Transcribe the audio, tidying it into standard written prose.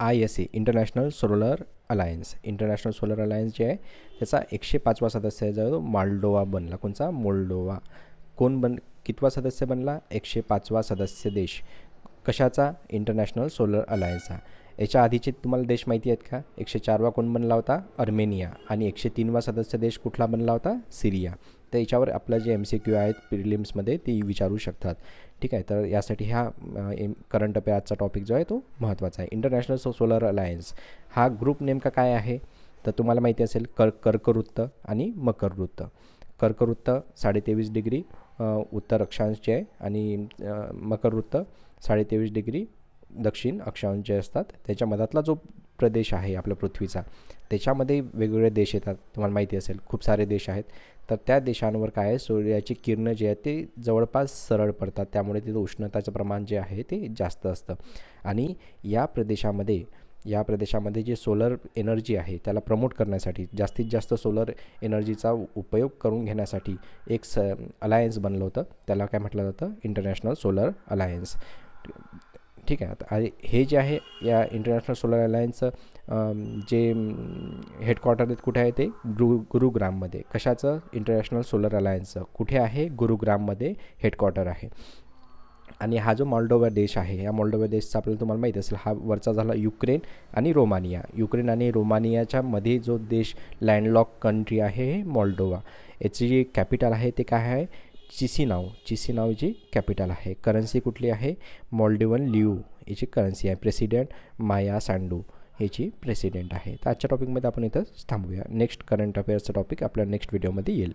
ISA international solar alliance. International solar alliance जे आहे त्याचा 105वा सदस्य जो मोल्डोवा बनला. कोणचा? मोल्डोवा. कितवा सदस्य बनला? 105वा सदस्य देश. कशाचा? इंटरनॅशनल सोलर अलायन्सचा. याच्या आधीचे तुम्हाला देश माहिती आहेत का? 104वा कोण बनला होता? अर्मेनिया. आणि 103वा सदस्य देश कुठला बनला होता? सिरिया. तर याच्यावर आपलं जे MCQ आहेत प्रिलिम्समध्ये ते विचारू शकतात. ठीक आहे. तर यासाठी हा करंट अफेअर आजचा टॉपिक जो आहे तो महत्त्वाचा आहे. इंटरनॅशनल सोलर अलायन्स हा ग्रुप नेमका काय आहे? तर तुम्हाला माहिती असेल कर्कवृत्त आणि मकरवृत्त. कर्कवृत्त 23.5 डिग्री उत्तर अक्षांशचे आहे आणि मकरवृत्त 23.5 डिग्री दक्षिण अक्षांशचे असतात. त्याच्या मधातला जो प्रदेश आहे आपल्या पृथ्वीचा त्याच्यामध्ये वेगवेगळे देश येतात. तुम्हाला माहिती असेल खूप सारे देश आहेत. तर त्या देशांवर काय आहे, सूर्याची किरणं जे आहेत ते जवळपास सरळ पडतात. त्यामुळे तिथं उष्णताचं प्रमाण जे आहे ते जास्त असतं. आणि या प्रदेशामध्ये जे सोलर एनर्जी आहे त्याला प्रमोट करण्यासाठी, जास्तीत जास्त सोलर एनर्जीचा उपयोग करून घेण्यासाठी एक अलायन्स बनलं होतं. त्याला काय म्हटलं जातं? International solar alliance. ठीक आहे. आता हे जे आहे या इंटरनॅशनल सोलर अलायन्सचं जे हेडक्वार्टर आहेत कुठे आहे ते गुरुग्राममध्ये. कशाचं? इंटरनॅशनल सोलर अलायन्सचं कुठे आहे? गुरुग्राममध्ये हेडक्वार्टर आहे. आणि हा जो मोल्डोवा देश आहे या मोल्डोवा देशचा आपल्याला तुम्हाला माहीत असेल हा वरचा झाला युक्रेन आणि रोमानिया. युक्रेन आणि रोमानियाच्या मध्ये जो देश लँडलॉक कंट्री आहे हे मोल्डोवा. याची जी कॅपिटल आहे ते काय आहे? चिसिनाव जी कॅपिटल आहे. करन्सी कुठली आहे? मोल्डोवन लिव याची करन्सी आहे. प्रेसिडेंट माया सांडू याची प्रेसिडेंट आहे. तर आजच्या टॉपिकमध्ये आपण इथं थांबूया. नेक्स्ट करंट अफेअर्सचा टॉपिक आपल्या नेक्स्ट व्हिडिओमध्ये येईल.